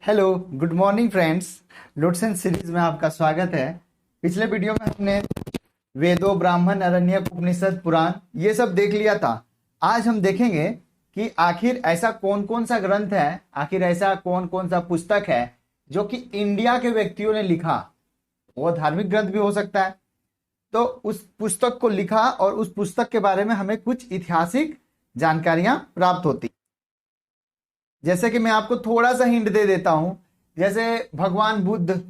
Hello, good morning friends. लोटसन series में आपका स्वागत है। पिछले वीडियो में हमने वेदों, ब्राह्मण, अरण्यक, उपनिषद, पुराण ये सब देख लिया था। आज हम देखेंगे कि आखिर ऐसा कौन कौन सा ग्रंथ है, आखिर ऐसा कौन कौन सा पुस्तक है जो कि इंडिया के व्यक्तियों ने लिखा। वो धार्मिक ग्रंथ भी हो सकता है। तो उस पुस्तक को लिखा और उस पुस्तक के बारे में हमें कुछ ऐतिहासिक जानकारियां प्राप्त होती। जैसे कि मैं आपको थोड़ा सा हिंट दे देता हूं। जैसे भगवान बुद्ध,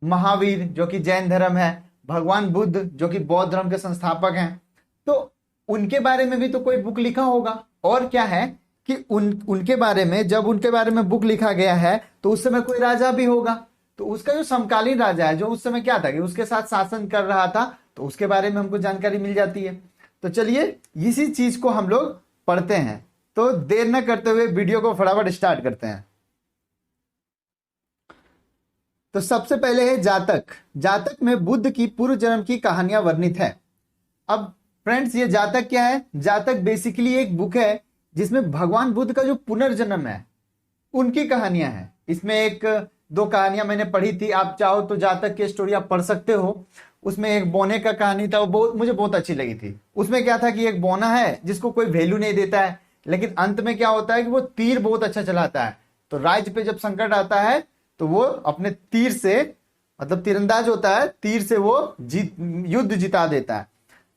महावीर जो कि जैन धर्म है, भगवान बुद्ध जो कि बौद्ध धर्म के संस्थापक हैं, तो उनके बारे में भी तो कोई बुक लिखा होगा। और क्या है कि उनके बारे में, जब उनके बारे में बुक लिखा गया है तो उस समय कोई राजा भी होगा। तो उसका जो समकालीन राजा है, जो उस समय क्या था कि उसके साथ शासन कर रहा था, तो उसके बारे में हमको जानकारी मिल जाती है। तो चलिए इसी चीज को हम लोग पढ़ते हैं। तो देर न करते हुए वीडियो को फटाफट स्टार्ट करते हैं। तो सबसे पहले है जातक। जातक में बुद्ध की पूर्व जन्म की कहानियां वर्णित है। अब फ्रेंड्स, ये जातक क्या है? जातक बेसिकली एक बुक है जिसमें भगवान बुद्ध का जो पुनर्जन्म है उनकी कहानियां हैं। इसमें एक दो कहानियां मैंने पढ़ी थी, आप चाहो तो जातक की स्टोरी आप पढ़ सकते हो। उसमें एक बोने का कहानी था, वो मुझे बहुत अच्छी लगी थी। उसमें क्या था कि एक बोना है जिसको कोई वैल्यू नहीं देता है, लेकिन अंत में क्या होता है कि वो तीर बहुत अच्छा चलाता है। तो राज्य पे जब संकट आता है तो वो अपने तीर से, मतलब तीरंदाज होता है, तीर से वो युद्ध जिता देता है।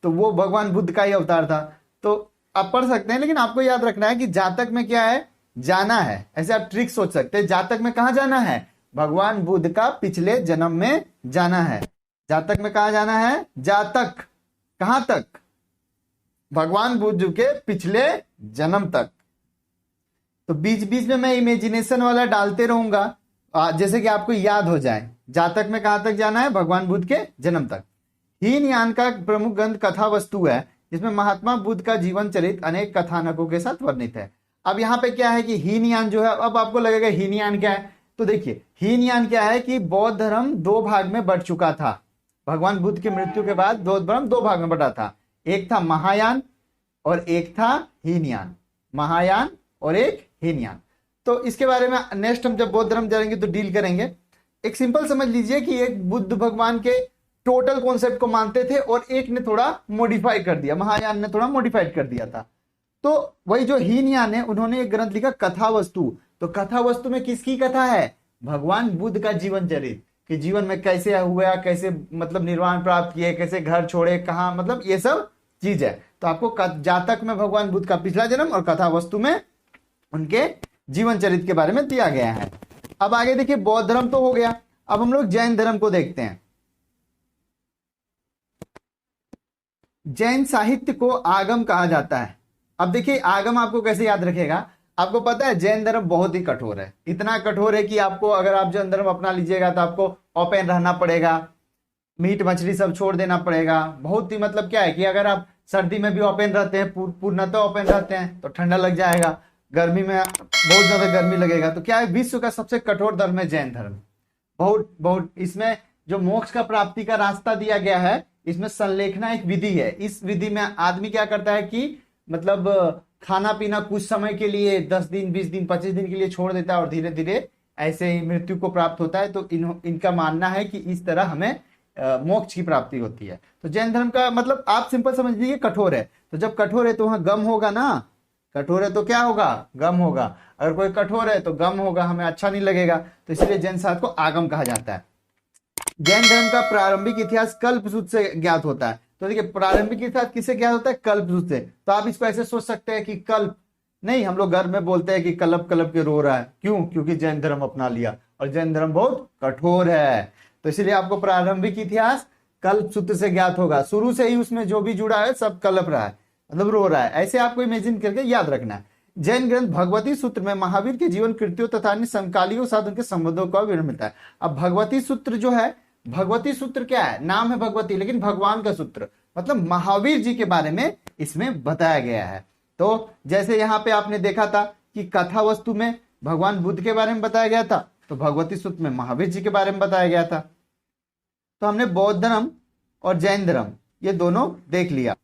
तो वो भगवान बुद्ध का ही अवतार था। तो आप पढ़ सकते हैं, लेकिन आपको याद रखना है कि जातक में क्या है, जाना है। ऐसे आप ट्रिक सोच सकते हैं। जातक में कहां जाना है? भगवान बुद्ध का पिछले जन्म में जाना है। जातक में कहा जाना है? जातक कहां तक? भगवान बुद्ध के पिछले जन्म तक। तो बीच बीच में मैं इमेजिनेशन वाला डालते रहूंगा, जैसे कि आपको याद हो जाए। जातक में कहां तक जाना है? भगवान बुद्ध के जन्म तक। हीनयान का प्रमुख ग्रंथ कथा वस्तु है, जिसमें महात्मा बुद्ध का जीवन चरित अनेक कथानकों के साथ वर्णित है। अब यहाँ पे क्या है कि हीनयान जो है, अब आपको लगेगा हीनयान क्या है? तो देखिए, हीनयान क्या है कि बौद्ध धर्म दो भाग में बढ़ चुका था। भगवान बुद्ध की मृत्यु के बाद बौद्ध धर्म दो भाग में बढ़ा था। एक था महायान और एक था हीनयान। महायान और एक हीनयान। तो इसके बारे में नेक्स्ट हम जब बौद्ध धर्म जाएंगे तो डील करेंगे। एक सिंपल समझ लीजिए कि एक बुद्ध भगवान के टोटल कॉन्सेप्ट को मानते थे और एक ने थोड़ा मॉडिफाई कर दिया, महायान ने थोड़ा मॉडिफाइड कर दिया था। तो वही जो हीनयान है, उन्होंने एक ग्रंथ लिखा कथा वस्तु। तो कथा वस्तु में किसकी कथा है? भगवान बुद्ध का जीवन चरित, कि जीवन में कैसे हुआ, कैसे मतलब निर्वाण प्राप्त किए, कैसे घर छोड़े, कहाँ, मतलब ये सब चीज है। तो आपको जातक में भगवान बुद्ध का पिछला जन्म और कथा वस्तु में उनके जीवन चरित्र के बारे में दिया गया है। अब आगे देखिए, बौद्ध धर्म तो हो गया। अब हम लोग जैन धर्म को देखते हैं। जैन साहित्य को आगम कहा जाता है। अब देखिए, आगम आपको कैसे याद रखेगा? आपको पता है जैन धर्म बहुत ही कठोर है। इतना कठोर है कि आपको, अगर आप जैन धर्म अपना लीजिएगा तो आपको ओपन रहना पड़ेगा, मीट मछली सब छोड़ देना पड़ेगा। बहुत ही मतलब क्या है कि अगर आप सर्दी में भी ओपन रहते हैं, पूर्णतः ओपन रहते हैं, तो ठंडा लग जाएगा। गर्मी में बहुत ज्यादा गर्मी लगेगा। तो क्या है, विश्व का सबसे कठोर धर्म है जैन धर्म। बहुत बहुत इसमें जो मोक्ष का प्राप्ति का रास्ता दिया गया है, इसमें संलेखना एक विधि है। इस विधि में आदमी क्या करता है कि मतलब खाना पीना कुछ समय के लिए, 10 दिन, 20 दिन, 25 दिन के लिए छोड़ देता है और धीरे धीरे ऐसे ही मृत्यु को प्राप्त होता है। तो इनका मानना है कि इस तरह हमें मोक्ष की प्राप्ति होती है। तो जैन धर्म का मतलब आप सिंपल समझ लीजिए, कठोर है। तो जब कठोर है तो वहां गम होगा ना। कठोर है तो क्या होगा? गम होगा। अगर कोई कठोर है तो गम होगा, हमें अच्छा नहीं लगेगा। तो इसलिए जैन साहित्य को आगम कहा जाता है। जैन धर्म का प्रारंभिक इतिहास कल्पसूत्र से ज्ञात होता है। तो देखिए, प्रारंभिक इतिहास किससे ज्ञात होता है? कल्पसूत्र से। तो आप इसको ऐसे सोच सकते हैं कि कल्प नहीं, हम लोग घर में बोलते हैं कि कलप कलप के रो रहा है। क्यों? क्योंकि जैन धर्म अपना लिया और जैन धर्म बहुत कठोर है। तो इसलिए आपको प्रारंभिक इतिहास कल्पसूत्र से ज्ञात होगा। शुरू से ही उसमें जो भी जुड़ा है सब कलप रहा है, मतलब रो रहा है। ऐसे आपको इमेजिन करके याद रखना है। जैन ग्रंथ भगवती सूत्र में महावीर के जीवन कृत्यों तथा अन्य समकालियों के साथ उनके संबंधों का विवरण मिलता है। अब भगवती सूत्र जो है, भगवती सूत्र क्या है? नाम है भगवती, लेकिन भगवान का सूत्र, मतलब महावीर जी के बारे में इसमें बताया गया है। तो जैसे यहाँ पे आपने देखा था कि कथा वस्तु में भगवान बुद्ध के बारे में बताया गया था, तो भगवती सूत्र में महावीर जी के बारे में बताया गया था। तो हमने बौद्ध धर्म और जैन धर्म ये दोनों देख लिया।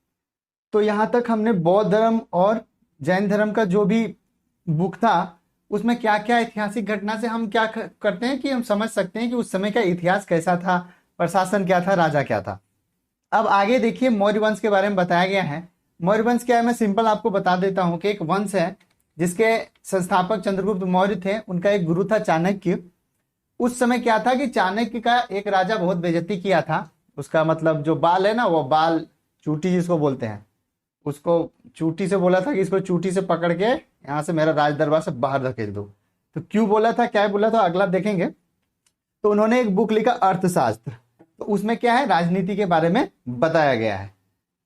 तो यहां तक हमने बौद्ध धर्म और जैन धर्म का जो भी बुक था उसमें क्या क्या ऐतिहासिक घटना से हम क्या करते हैं कि हम समझ सकते हैं कि उस समय का इतिहास कैसा था, प्रशासन क्या था, राजा क्या था। अब आगे देखिए मौर्य वंश के बारे में बताया गया है। मौर्य वंश क्या है, मैं सिंपल आपको बता देता हूं कि एक वंश है जिसके संस्थापक चंद्रगुप्त मौर्य थे। उनका एक गुरु था चाणक्य। उस समय क्या था कि चाणक्य का एक राजा बहुत बेइज्जती किया था। उसका मतलब जो बाल है ना, वो बाल चूटी जिसको बोलते हैं, उसको चूटी से बोला था कि इसको चूटी से पकड़ के यहाँ से मेरा राज दरबार से बाहर धकेल दो। तो क्यों बोला था, क्या बोला था, अगला देखेंगे। तो उन्होंने एक बुक लिखा अर्थशास्त्र। तो उसमें क्या है, राजनीति के बारे में बताया गया है।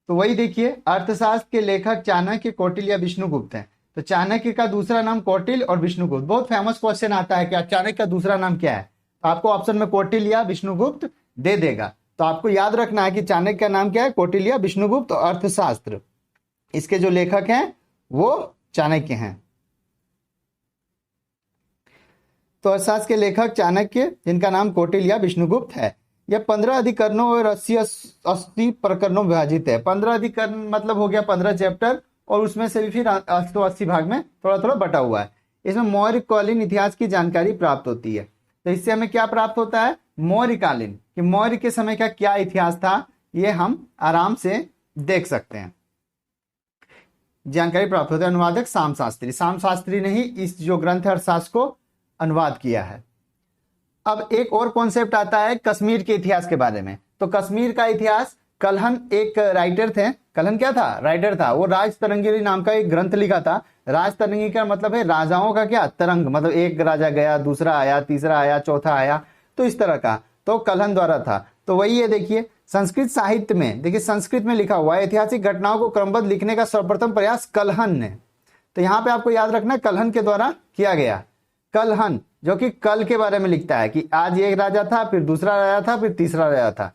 तो वही देखिए, अर्थशास्त्र के लेखक चाणक्य, कौटिल्य या विष्णुगुप्त हैं। तो चाणक्य का दूसरा नाम कौटिल्य और विष्णुगुप्त। बहुत फेमस क्वेश्चन आता है कि चाणक्य का दूसरा नाम क्या है, तो आपको ऑप्शन में कौटिल्य या विष्णुगुप्त दे देगा। तो आपको याद रखना है कि चाणक्य का नाम क्या है, कौटिल्य या विष्णुगुप्त। और अर्थशास्त्र इसके जो लेखक हैं वो चाणक्य हैं। तो अर्थशास्त्र के लेखक चाणक्य, जिनका नाम कौटिल्य या विष्णुगुप्त है। यह 15 अधिकरणों और 80 प्रकरणों में विभाजित है। 15 अधिकरण मतलब हो गया 15 चैप्टर, और उसमें से भी फिर 80 भाग में थोड़ा थोड़ा बटा हुआ है। इसमें मौर्यकालीन इतिहास की जानकारी प्राप्त होती है। तो इससे हमें क्या प्राप्त होता है, मौर्यकालीन, कि मौर्य के समय का क्या इतिहास था, ये हम आराम से देख सकते हैं। जानकारी प्राप्त होती है। अनुवादक शाम शास्त्री। शाम शास्त्री ने ही इस जो ग्रंथ है अर्थशास्त्र को अनुवाद किया है। अब एक और कॉन्सेप्ट आता है कश्मीर के इतिहास के बारे में। तो कश्मीर का इतिहास, कल्हन एक राइटर थे। कल्हन क्या था, राइटर था। वो राज तरंगिणी नाम का एक ग्रंथ लिखा था। राज तरंगी का मतलब है राजाओं का क्या, तरंग, मतलब एक राजा गया, दूसरा आया, तीसरा आया, चौथा आया, तो इस तरह का। तो कल्हन द्वारा था। तो वही है, देखिए संस्कृत साहित्य में, देखिए संस्कृत में लिखा हुआ है ऐतिहासिक घटनाओं को क्रमबद्ध लिखने का सर्वप्रथम प्रयास कल्हन ने। तो यहाँ पे आपको याद रखना, कल्हन के द्वारा किया गया। कल्हन जो कि कल के बारे में लिखता है कि आज एक राजा था, फिर दूसरा राजा था, फिर तीसरा राजा था।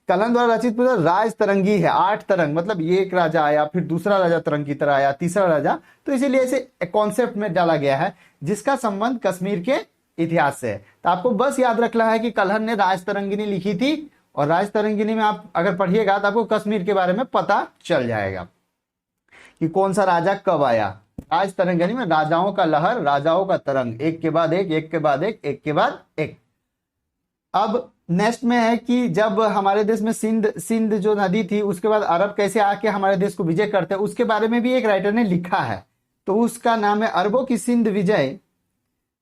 कल्हन द्वारा रचित पुस्तक राज तरंगी है। 8 तरंग, मतलब ये एक राजा आया, फिर दूसरा राजा तरंग की तरह आया, तीसरा राजा। तो इसीलिए इसे कॉन्सेप्ट में डाला गया है जिसका संबंध कश्मीर के इतिहास से है। तो आपको बस याद रखना है कि कल्हन ने राज तरंगिनी लिखी थी, और राज तरंगिनी में आप अगर पढ़िएगा तो आपको कश्मीर के बारे में पता चल जाएगा कि कौन सा राजा कब आया। राज तरंगिनी में राजाओं का लहर, राजाओं का तरंग, एक के बाद एक, एक के बाद एक, एक के बाद एक। अब नेक्स्ट में है कि जब हमारे देश में सिंध जो नदी थी, उसके बाद अरब कैसे आके हमारे देश को विजय करते हैं, उसके बारे में भी एक राइटर ने लिखा है। तो उसका नाम है अरबों की सिंध विजय।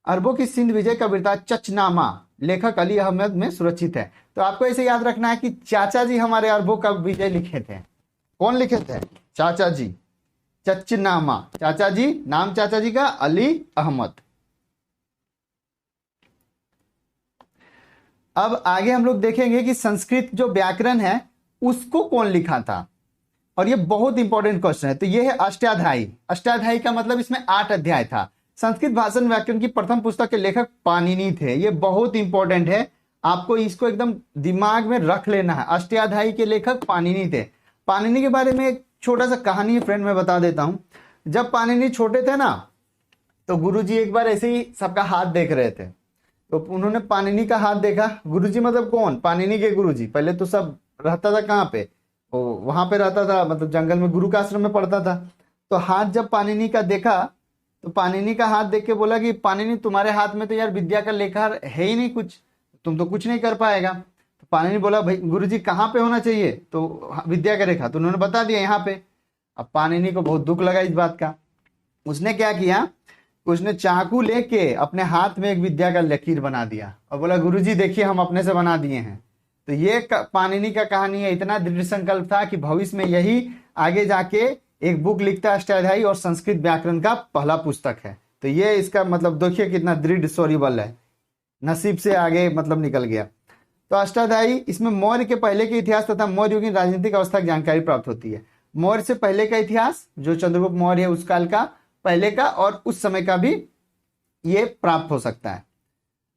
अरबों की सिंध विजय का वृत्तांत चचनामा, लेखक अली अहमद में सुरक्षित है। तो आपको ऐसे याद रखना है कि चाचा जी हमारे अरबों का विजय लिखे थे। कौन लिखे थे, चाचा जी। चचनामा, चाचा जी, नाम चाचा जी का अली अहमद। अब आगे हम लोग देखेंगे कि संस्कृत जो व्याकरण है उसको कौन लिखा था, और ये बहुत इंपॉर्टेंट क्वेश्चन है। तो ये है अष्टाध्यायी। अष्टाध्यायी का मतलब इसमें 8 अध्याय था। संस्कृत भाषण व्याकरण की प्रथम पुस्तक के लेखक पाणिनि थे। ये बहुत इंपॉर्टेंट है, आपको इसको एकदम दिमाग में रख लेना है। अष्टाध्यायी के लेखक पाणिनि थे। पाणिनि के बारे में एक छोटा सा कहानी है फ्रेंड, मैं बता देता हूं। जब पाणिनि छोटे थे ना, तो गुरुजी एक बार ऐसे ही सबका हाथ देख रहे थे। तो उन्होंने पाणिनि का हाथ देखा। गुरुजी मतलब कौन, पाणिनि के गुरुजी। पहले तो सब रहता था कहाँ पे, वहां पे रहता था, मतलब जंगल में, गुरु का आश्रम में पढ़ता था। तो हाथ जब पाणिनि का देखा, तो पाणिनि का हाथ देख के बोला कि पाणिनि तुम्हारे हाथ में तो यार विद्या का लेखा है ही नहीं कुछ, तुम तो कुछ नहीं कर पाएगा। तो पाणिनि बोला भाई गुरुजी कहाँ पे होना चाहिए, तो विद्या का रेखा। तो उन्होंने बता दिया यहाँ पे। अब पाणिनि को बहुत दुख लगा इस बात का। उसने क्या किया, उसने चाकू लेके अपने हाथ में एक विद्या का लकीर बना दिया और बोला गुरुजी देखिए हम अपने से बना दिए हैं। तो ये पाणिनि का कहानी है। इतना दृढ़ संकल्प था कि भविष्य में यही आगे जाके एक बुक लिखता है अष्टाध्यायी, और संस्कृत व्याकरण का पहला पुस्तक है। तो ये इसका मतलब देखिए कितना दृढ़ स्वरिबल है, नसीब से आगे मतलब निकल गया। तो अष्टाध्यायी, इसमें मौर्य के पहले के इतिहास तथा मौर्य युग की राजनीतिक अवस्था की जानकारी प्राप्त होती है। मौर्य से पहले का इतिहास जो चंद्रगुप्त मौर्य है उस काल का, पहले का और उस समय का भी ये प्राप्त हो सकता है।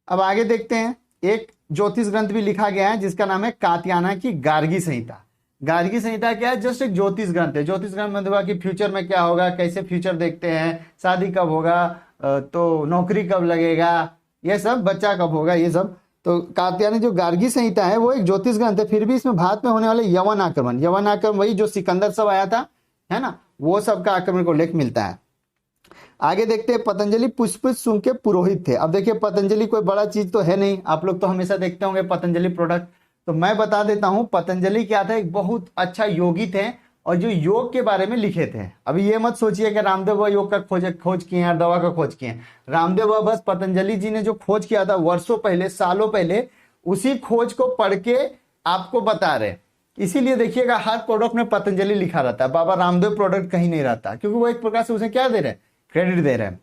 अब आगे देखते हैं, एक ज्योतिष ग्रंथ भी लिखा गया है जिसका नाम है कात्यायन की गार्गी संहिता। गार्गी संहिता क्या है, जस्ट एक ज्योतिष ग्रंथ है। ज्योतिष ग्रंथ में होगा कि फ्यूचर में क्या होगा, कैसे फ्यूचर देखते हैं, शादी कब होगा, तो नौकरी कब लगेगा, ये सब, बच्चा कब होगा, ये सब। तो कात्यायन जो गार्गी संहिता है वो एक ज्योतिष ग्रंथ है। फिर भी इसमें भारत में होने वाले यवन आक्रमण वही जो सिकंदर सब आया था, है ना, वो सब का आक्रमण को उल्लेख मिलता है। आगे देखते हैं, पतंजलि पुष्प शुंग के पुरोहित थे। अब देखिए पतंजलि कोई बड़ा चीज तो है नहीं, आप लोग तो हमेशा देखते होंगे पतंजलि प्रोडक्ट। तो मैं बता देता हूं पतंजलि क्या था, एक बहुत अच्छा योगी थे और जो योग के बारे में लिखे थे। अभी ये मत सोचिए कि रामदेव बाबा योग का खोज किए हैं, दवा का खोज किए हैं। रामदेव बाबा बस पतंजलि जी ने जो खोज किया था वर्षों पहले, सालों पहले, उसी खोज को पढ़ के आपको बता रहे। इसीलिए देखिएगा हर प्रोडक्ट में पतंजलि लिखा रहता है, बाबा रामदेव प्रोडक्ट कहीं नहीं रहता, क्योंकि वो एक प्रकार से उसे क्या दे रहे हैं, क्रेडिट दे रहे हैं।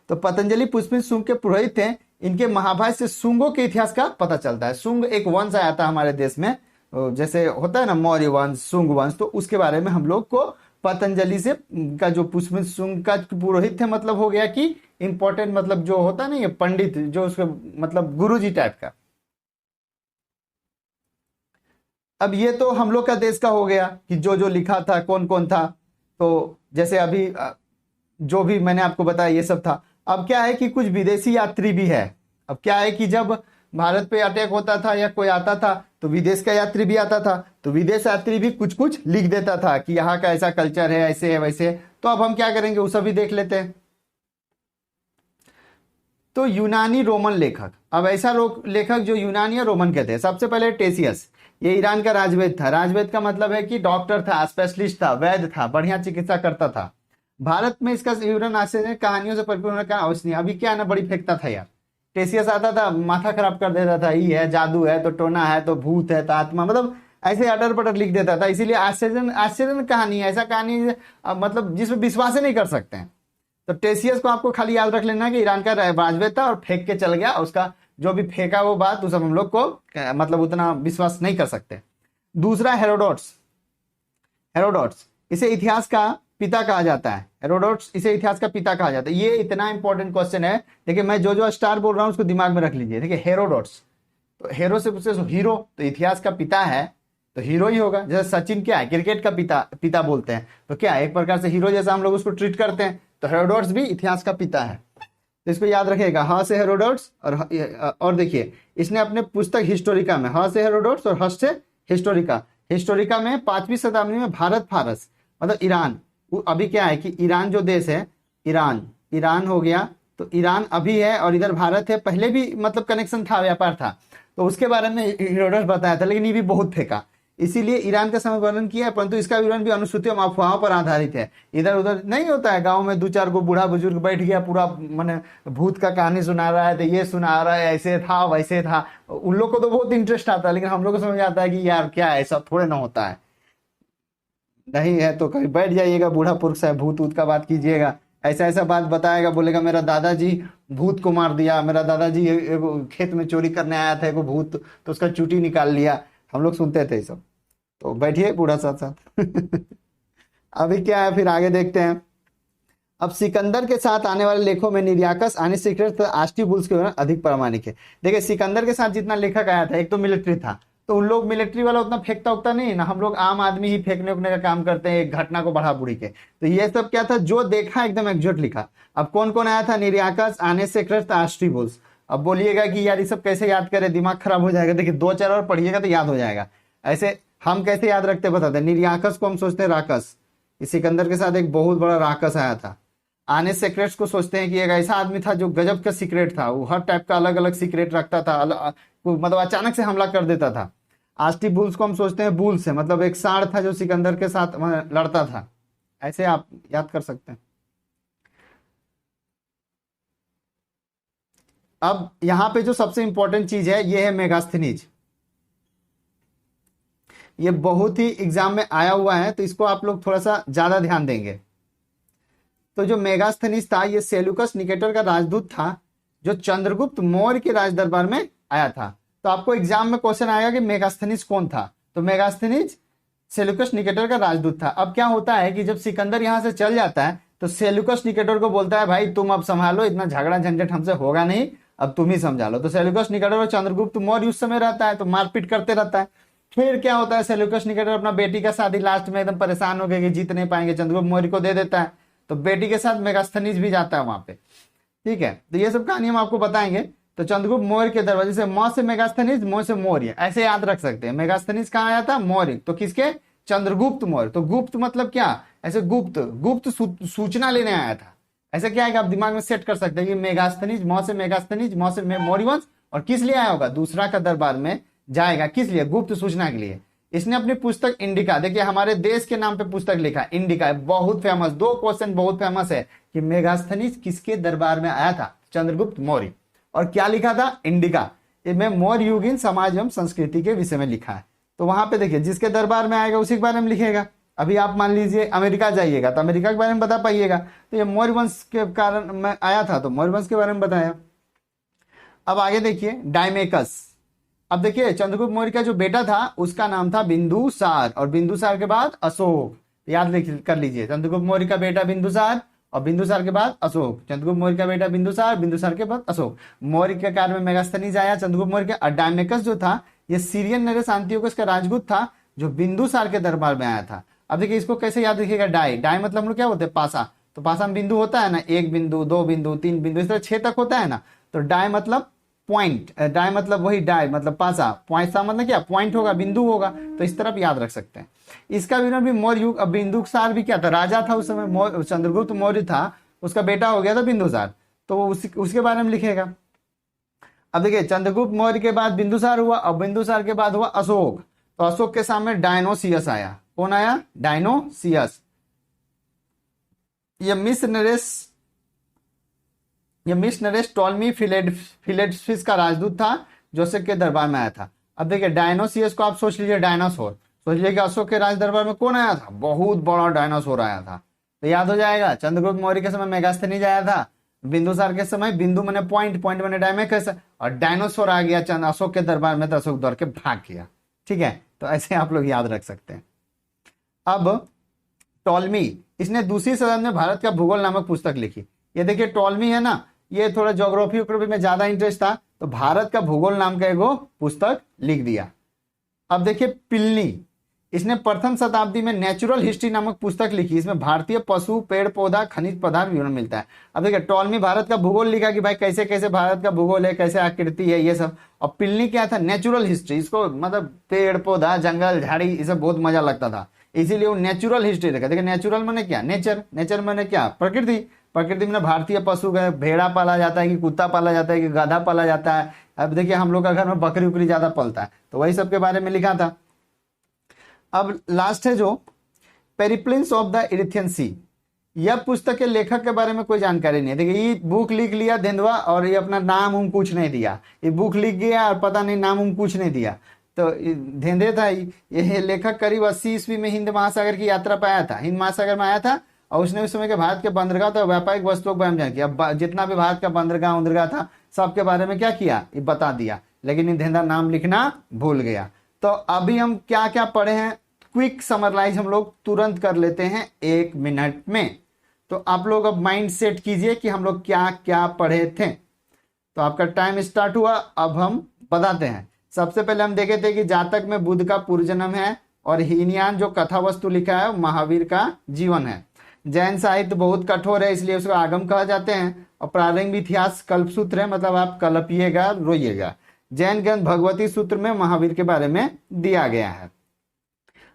तो पतंजलि पुष्पित शुंग के पुरोहित थे। इनके महाभाष्य से शुंगों के इतिहास का पता चलता है। शुंग एक वंश आया था हमारे देश में, जैसे होता है ना मौर्य वंश, शुंग वंश, तो उसके बारे में हम लोग को पतंजलि से का जो पुष्पित शुंग का पुरोहित थे, मतलब हो गया कि इंपॉर्टेंट, मतलब जो होता है ना ये पंडित, जो उसके मतलब गुरु जी टाइप का। अब ये तो हम लोग का देश का हो गया कि जो जो लिखा था कौन कौन था। तो जैसे अभी जो भी मैंने आपको बताया ये सब था। अब क्या है कि कुछ विदेशी यात्री भी है। अब क्या है कि जब भारत पे अटैक होता था या कोई आता था तो विदेश का यात्री भी आता था, तो विदेश यात्री भी कुछ कुछ लिख देता था कि यहाँ का ऐसा कल्चर है, ऐसे है वैसे है। तो अब हम क्या करेंगे, वो सभी देख लेते हैं। तो यूनानी रोमन लेखक, अब ऐसा लेखक जो यूनानी या रोमन कहते हैं। सबसे पहले टेसियस, ये ईरान का राजवैद्य था। राजवैद्य का मतलब है कि डॉक्टर था, स्पेशलिस्ट था, वैद्य था, बढ़िया चिकित्सा करता था। भारत में इसका विवरण आश्चर्य कहानियों से परिपूर्ण का अवश्य नहीं। अभी क्या है ना, बड़ी फेंकता था यार। टेसियस आता था, माथा खराब कर देता था, ये है जादू है, तो टोना है, तो भूत है, तो आत्मा, मतलब ऐसे अटर पटर लिख देता था। इसीलिए आश्चर्य कहानी है, ऐसा कहानी मतलब जिसमें विश्वास ही नहीं कर सकते हैं। तो टेसियस को आपको खाली याद रख लेना कि ईरान का राजवैद्य था और फेंक के चल गया। उसका जो भी फेंका वो बात, उस हम लोग को मतलब उतना विश्वास नहीं कर सकते। दूसरा हेरोडोट्स, हेरोडोट्स इसे इतिहास का पिता कहा जाता है। हेरोडोट्स इसे इतिहास का पिता कहा जाता है। ये इतना इंपॉर्टेंट क्वेश्चन है, देखिए मैं जो जो स्टार बोल रहा हूं उसको दिमाग में रख लीजिए। देखिए हेरोडोट्स, तो हेरो से पूछे हीरो, तो इतिहास का पिता है तो हीरो ही होगा। जैसे सचिन क्या है, क्रिकेट का पिता बोलते हैं, तो क्या एक प्रकार से हीरो जैसा हम लोग उसको ट्रीट करते हैं। तो हेरोडोट्स भी इतिहास का पिता है, तो इसको याद रखिएगा। हाँ से हेरोडोट्स और देखिए इसने अपने पुस्तक हिस्टोरिका में हाँ से हेरोडोट्स और हस से हिस्टोरिका, हिस्टोरिका में 5वीं शताब्दी में भारत फारस मतलब ईरान, अभी क्या है कि ईरान जो देश है, ईरान हो गया, तो ईरान अभी है और इधर भारत है। पहले भी मतलब कनेक्शन था, व्यापार था, तो उसके बारे में हेरोडोट्स बताया था, लेकिन ये भी बहुत फेंका। इसीलिए ईरान का समय वर्णन किया है, परंतु इसका विवरण भी अनुश्रुतियों अफवाहों पर आधारित है। इधर उधर नहीं होता है, गांव में 2-4 को बूढ़ा बुजुर्ग बैठ गया, पूरा मैंने भूत का कहानी सुना रहा है, तो ये सुना रहा है, ऐसे था वैसे था। उन लोग को तो बहुत इंटरेस्ट आता है, लेकिन हम लोग को समझ आता है कि यार क्या है, ऐसा थोड़े ना होता है। नहीं है तो कभी बैठ जाइएगा, बूढ़ा पुरुष है, भूत ऊत का बात कीजिएगा, ऐसा ऐसा बात बताएगा, बोलेगा मेरा दादाजी भूत को मार दिया, मेरा दादाजी खेत में चोरी करने आया था, एगो भूत, तो उसका चूटी निकाल लिया। हम लोग सुनते थे ये सब। तो बैठिए बूढ़ा साथ साथ। अभी क्या है, फिर आगे देखते हैं। अब सिकंदर के साथ आने वाले लेखों में निर्याकस, आनिसिक्रेट्स, आस्टिबुल्स के विवरण अधिक प्रामाणिक है। देखिए सिकंदर के साथ जितना लेखक आया था, एक तो मिलिट्री था, तो उन लोग मिलिट्री वाला उतना फेंकता उगता नहीं ना, हम लोग आम आदमी ही फेंकने उगने का काम करते हैं एक घटना को बढ़ा बुढ़ी के। तो ये सब क्या था, जो देखा एकदम एग्जैक्ट लिखा। अब कौन कौन आया था, निर्याकस, आनिसिक्रेट्स, आस्टिबुल्स। अब बोलिएगा कि यार ये सब कैसे याद करें, दिमाग खराब हो जाएगा। देखिए 2-4 और पढ़िएगा तो याद हो जाएगा। ऐसे हम कैसे याद रखते बताते हैं। निर्याकस को हम सोचते हैं राकस, इस सिकंदर के साथ एक बहुत बड़ा राकस आया था। आने सीक्रेट्स को सोचते हैं कि एक ऐसा आदमी था जो गजब का सीक्रेट था, वो हर टाइप का अलग अलग सीक्रेट रखता था, मतलब अचानक से हमला कर देता था। आस्टी बुल्स को हम सोचते हैं बुल से, मतलब एक सांड था जो सिकंदर के साथ लड़ता था। ऐसे आप याद कर सकते हैं। अब यहां पे जो सबसे इंपॉर्टेंट चीज है ये है मेगास्थनीज। ये बहुत ही एग्जाम में आया हुआ है, तो इसको आप लोग थोड़ा सा ज्यादा ध्यान देंगे। तो जो मेगास्थनीज था ये सेल्यूकस निकेटर का राजदूत था, जो चंद्रगुप्त मौर्य के राज दरबार में आया था। तो आपको एग्जाम में क्वेश्चन आएगा कि मेगास्थनीज कौन था, तो मेगास्थनीज सेल्यूकस निकेटर का राजदूत था। अब क्या होता है कि जब सिकंदर यहां से चल जाता है तो सेल्यूकस निकेटर को बोलता है भाई तुम अब संभालो, इतना झगड़ा झंझट हमसे होगा नहीं, अब तुम ही समझा लो। तो सेल्यूकस निकेटर और चंद्रगुप्त मौर्य उस समय रहता है, तो मारपीट करते रहता है। फिर क्या होता है, सेल्यूकस निकेटर अपना बेटी का शादी लास्ट में एकदम परेशान हो गए कि जीत नहीं पाएंगे, चंद्रगुप्त मौर्य को दे देता है। तो बेटी के साथ मेगास्थनीज भी जाता है वहां पे, ठीक है। तो ये सब कहानी हम आपको बताएंगे। तो चंद्रगुप्त मौर्य के दरवाजे से मौ से मेगास्थनीज, मौ से मौर्य, ऐसे याद रख सकते हैं। मेगास्थनीज कहाँ आया था, मौर्य, तो किसके, चंद्रगुप्त मौर्य। तो गुप्त मतलब क्या, ऐसे गुप्त सूचना लेने आया था, ऐसा क्या है कि आप दिमाग में सेट कर सकते हैं कि मेगास्थनीज, मौ से मौर्य वंश, और किस लिए आया होगा, दूसरा का दरबार में जाएगा, किस लिए, गुप्त सूचना के लिए। इसने अपनी पुस्तक इंडिका, देखिए हमारे देश के नाम पे पुस्तक लिखा, इंडिका, बहुत फेमस, 2 क्वेश्चन बहुत फेमस है कि मेगास्थनीज किसके दरबार में आया था, चंद्रगुप्त मौर्य, और क्या लिखा था, इंडिका, इसमें मौर्य युगीन समाज एवं संस्कृति के विषय में लिखा है। तो वहां पे देखिए जिसके दरबार में आएगा उसी के बारे में लिखेगा। अभी आप मान लीजिए अमेरिका जाइएगा तो अमेरिका के बारे में बता पाइएगा, तो ये मौर्य वंश के कारण में आया था तो मौर्य वंश के बारे में बताया। अब आगे देखिए डायमेकस। अब देखिए चंद्रगुप्त मौर्य का जो बेटा था उसका नाम था बिंदुसार, और बिंदुसार के बाद अशोक, याद कर लीजिए, चंद्रगुप्त मौर्य का बेटा बिंदुसार, और बिंदुसार के बाद अशोक, चंद्रगुप्त मौर्य का बेटा बिंदुसार, बिंदुसार के बाद अशोक। मौर्य के काल में मेगास्थनीज आया चंद्रगुप्त मौर्य के। डायमेकस जो था ये सीरियन नरेश एंटियोकस का राजपूत था जो बिंदुसार के दरबार में आया था। अब देखिए इसको कैसे याद रखिएगा, डाई, डाई मतलब हम लोग क्या होते हैं, पासा, तो पासा में बिंदु होता है ना, 1 बिंदु 2 बिंदु 3 बिंदु, इस तरह 6 तक होता है ना, तो डाई मतलब पॉइंट, डाई मतलब वही डाई मतलब पासा, पॉइंट सा मतलब क्या, पॉइंट होगा, बिंदु होगा, तो इस तरफ याद रख सकते हैं। इसका विवरण भी मौर्य युग, अब बिंदुसार भी क्या था, राजा था उस समय, चंद्रगुप्त मौर्य था, उसका बेटा हो गया था बिंदुसार, तो उसके बारे में लिखेगा। अब देखिए चंद्रगुप्त मौर्य के बाद बिंदुसार हुआ, अब बिंदुसार के बाद हुआ अशोक, तो अशोक के सामने डायनोसियस आया। कौन आया, डायनोसियस। ये मिस्र नरेश टॉलमी फिलेडेल्फियस का राजदूत था जो अशोक के दरबार में आया था। अब देखिए डायनोसियस को आप सोच लीजिए डायनासोर, सोच लीजिए कि अशोक के राज दरबार में कौन आया था, बहुत बड़ा डायनासोर आया था, तो याद हो जाएगा। चंद्रगुप्त मौर्य के समय मेगास्थनीज आया था, बिंदुसार के समय बिंदु मैंने पॉइंट, पॉइंट मैंने डायमेकस, और डायनासोर आ गया अशोक के दरबार में, तो अशोक दौड़ के भाग गया। ठीक है, तो ऐसे आप लोग याद रख सकते हैं। अब टॉलमी, इसने दूसरी शताब्दी में भारत का भूगोल नामक पुस्तक लिखी। ये देखिए टॉलमी है ना, ये थोड़ा ज्योग्राफी में ज्यादा इंटरेस्ट था, तो भारत का भूगोल नाम का एगो पुस्तक लिख दिया। अब देखिए पिलनी, इसने प्रथम शताब्दी में नेचुरल हिस्ट्री नामक पुस्तक लिखी, इसमें भारतीय पशु, पेड़ पौधा, खनिज पदार्थ विवरण मिलता है। अब देखिए टॉलमी भारत का भूगोल लिखा कि भाई कैसे कैसे भारत का भूगोल है, कैसे आकृति है, ये सब। और पिलनी क्या था, नेचुरल हिस्ट्री, इसको मतलब पेड़ पौधा, जंगल झाड़ी, ये सब बहुत मजा लगता था, इसीलिए वो नेचुरल हिस्ट्री लिखा। देखिए नेचुरल माने क्या, नेचर, नेचर माने क्या, प्रकृति, प्रकृति में भारतीय पशु का भेड़ा पाला जाता है कि कुत्ता पाला जाता है कि गधा पाला जाता है। अब देखिए हम लोग का घर में बकरी उकरी ज्यादा पलता है, तो वही सब के बारे में लिखा था। अब लास्ट है जो पेरिप्लिंस ऑफ द इरिथियन सी, यह पुस्तक के लेखक के बारे में कोई जानकारी नहीं है। देखिए ये बुक लिख लिया धेंधवा, और ये अपना नाम उम कुछ नहीं दिया, ये बुक लिख गया और पता नहीं नाम उम कुछ नहीं दिया, तो धेंधे था। ये लेखक करीब 80 ईस्वी में हिंद महासागर की यात्रा पर आया था, हिंद महासागर में आया था, और उसने उस समय के भारत के बंदरगाह तो व्यापारिक वस्तुओं के बारे में जान किया। जितना भी भारत का बंदरगाह उंदरगाह था सबके बारे में क्या किया, ये बता दिया, लेकिन ये धेंधा नाम लिखना भूल गया। तो अभी हम क्या क्या पढ़े हैं, क्विक समराइज हम लोग तुरंत कर लेते हैं 1 मिनट में। तो आप लोग अब माइंड सेट कीजिए कि हम लोग क्या क्या पढ़े थे। तो आपका टाइम स्टार्ट हुआ, अब हम बताते हैं। सबसे पहले हम देखे थे कि जातक में बुद्ध का पूर्वजन्म है, और हीनयान जो कथा वस्तु लिखा है महावीर का जीवन है। जैन साहित्य बहुत कठोर है, इसलिए उसको आगम कहा जाते हैं, और प्रारंभिक इतिहास कल्पसूत्र है, मतलब आप कल्पिएगा रोइएगा। जैन ग्रंथ भगवती सूत्र में महावीर के बारे में दिया गया है।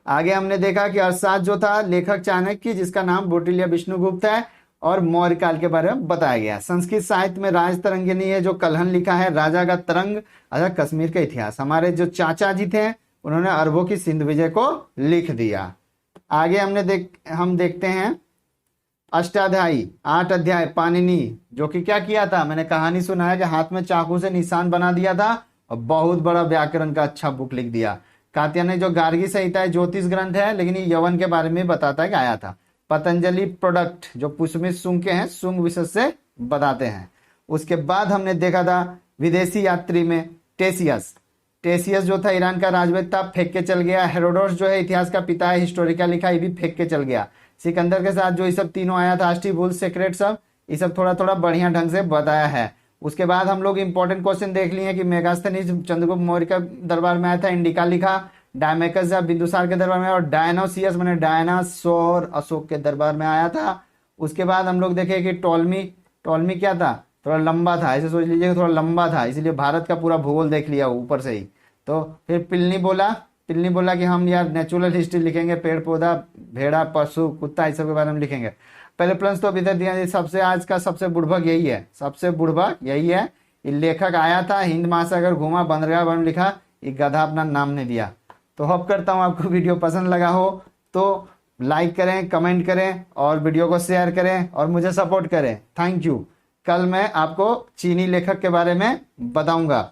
आगे हमने देखा कि अर्थशास्त्र जो था लेखक चाणक्य, जिसका नाम बोटिलिया विष्णुगुप्त है, और मौर्य काल के बारे में बताया गया। संस्कृत साहित्य में राज तरंगिनी है जो कलहन लिखा है, राजा का तरंग, अच्छा कश्मीर का इतिहास। हमारे जो चाचा जी थे उन्होंने अरबों की सिंध विजय को लिख दिया। आगे हम देखते हैं अष्टाध्यायी, 8 अध्याय पाणिनि, जो कि क्या किया था, मैंने कहानी सुना है कि हाथ में चाकू से निशान बना दिया था और बहुत बड़ा व्याकरण का अच्छा बुक लिख दिया। कात्यायन जो गार्गी संहिता है ज्योतिष ग्रंथ है, लेकिन ये यवन के बारे में बताता है कि आया था। पतंजलि प्रोडक्ट जो पुष्मित शुंग के हैं, शुंग विषय से बताते हैं। उसके बाद हमने देखा था विदेशी यात्री में टेसियस जो था ईरान का राजवैद्य था, फेंक के चल गया। हेरोडोटस जो है इतिहास का पिता है, हिस्टोरिकल लिखा, ये भी फेंक के चल गया। सिकंदर के साथ जो ये सब तीनों आया था, आस्टीबुल, सेक्रेट, सब ये सब थोड़ा थोड़ा बढ़िया ढंग से बताया है। उसके बाद हम लोग इंपॉर्टेंट क्वेश्चन देख लिए कि मेगास्थनीज चंद्रगुप्त मौर्य का दरबार में आया था, इंडिका लिखा, डायमेकस बिंदुसार के दरबार में, और डायनोसियस मैंने डायनासोर अशोक के दरबार में आया था। उसके बाद हम लोग देखे कि टॉलमी क्या था, थोड़ा लंबा था, ऐसे सोच लीजिए थोड़ा लंबा था, इसीलिए भारत का पूरा भूगोल देख लिया ऊपर से ही। तो फिर पिलनी बोला कि हम यार नेचुरल हिस्ट्री लिखेंगे, पेड़ पौधा, भेड़ा, पशु, कुत्ता, इस सब के बारे में लिखेंगे। पहले प्लस तो अभी तक दिया। सबसे आज का सबसे बुड़बक यही है, सबसे बुड़बक यही है। ये लेखक आया था, हिंद महासागर घूमा, बंदरगाह वन लिखा, ये गधा अपना नाम नहीं दिया। तो होप करता हूँ आपको वीडियो पसंद लगा हो, तो लाइक करें, कमेंट करें और वीडियो को शेयर करें और मुझे सपोर्ट करें। Thank you. कल मैं आपको चीनी लेखक के बारे में बताऊंगा।